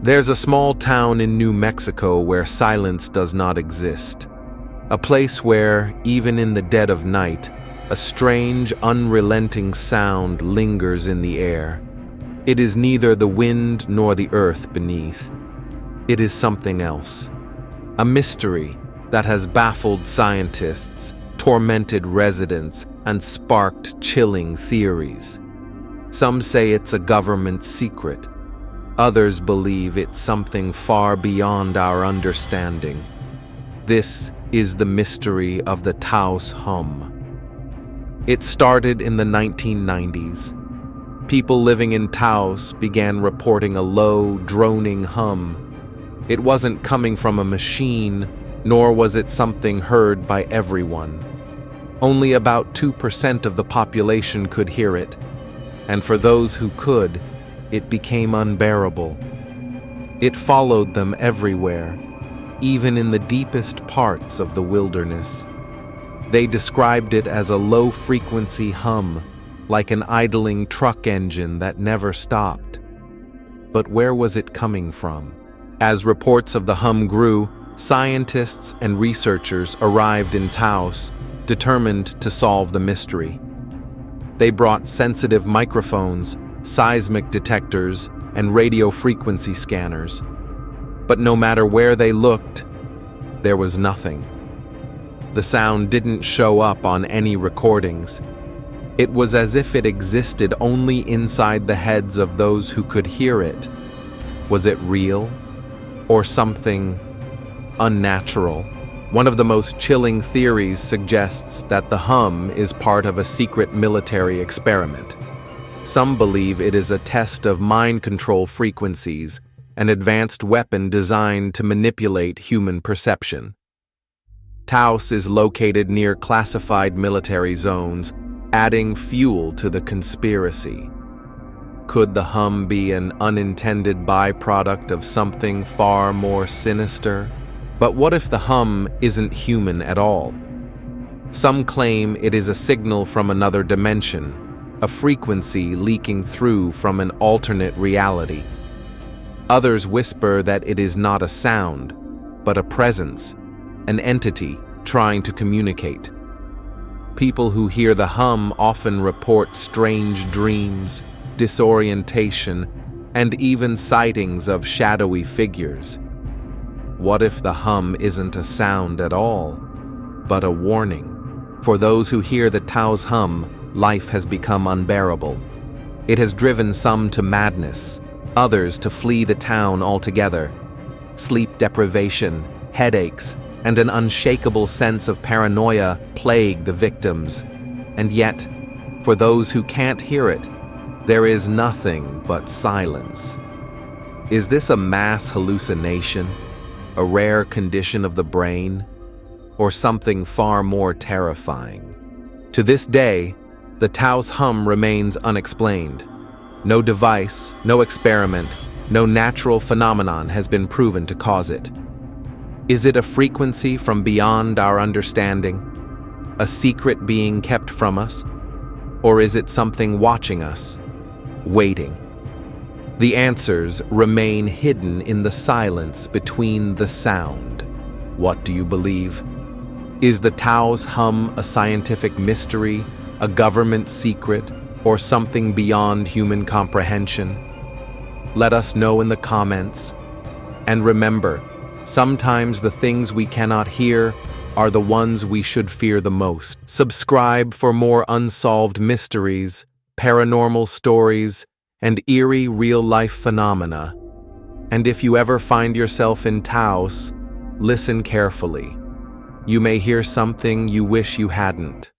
There's a small town in New Mexico where silence does not exist. A place where, even in the dead of night, a strange, unrelenting sound lingers in the air. It is neither the wind nor the earth beneath. It is something else. A mystery that has baffled scientists, tormented residents, and sparked chilling theories. Some say it's a government secret. Others believe it's something far beyond our understanding. This is the mystery of the Taos Hum. It started in the 1990s. People living in Taos began reporting a low, droning hum. It wasn't coming from a machine, nor was it something heard by everyone. Only about 2% of the population could hear it, and for those who could, it became unbearable. It followed them everywhere, even in the deepest parts of the wilderness. They described it as a low-frequency hum, like an idling truck engine that never stopped. But where was it coming from? As reports of the hum grew, scientists and researchers arrived in Taos, determined to solve the mystery. They brought sensitive microphones, seismic detectors, and radio frequency scanners. But no matter where they looked, there was nothing. The sound didn't show up on any recordings. It was as if it existed only inside the heads of those who could hear it. Was it real? Or something unnatural? One of the most chilling theories suggests that the hum is part of a secret military experiment. Some believe it is a test of mind control frequencies, an advanced weapon designed to manipulate human perception. Taos is located near classified military zones, adding fuel to the conspiracy. Could the hum be an unintended byproduct of something far more sinister? But what if the hum isn't human at all? Some claim it is a signal from another dimension, a frequency leaking through from an alternate reality. Others whisper that it is not a sound, but a presence, an entity trying to communicate. People who hear the hum often report strange dreams, disorientation, and even sightings of shadowy figures. What if the hum isn't a sound at all, but a warning? For those who hear the Taos Hum, life has become unbearable. It has driven some to madness, others to flee the town altogether. Sleep deprivation, headaches, and an unshakable sense of paranoia plague the victims. And yet, for those who can't hear it, there is nothing but silence. Is this a mass hallucination, a rare condition of the brain, or something far more terrifying? To this day, the Taos Hum remains unexplained. No device, no experiment, no natural phenomenon has been proven to cause it. Is it a frequency from beyond our understanding? A secret being kept from us? Or is it something watching us, waiting? The answers remain hidden in the silence between the sound. What do you believe? Is the Taos Hum a scientific mystery, a government secret, or something beyond human comprehension? Let us know in the comments. And remember, sometimes the things we cannot hear are the ones we should fear the most. Subscribe for more unsolved mysteries, paranormal stories, and eerie real-life phenomena. And if you ever find yourself in Taos, listen carefully. You may hear something you wish you hadn't.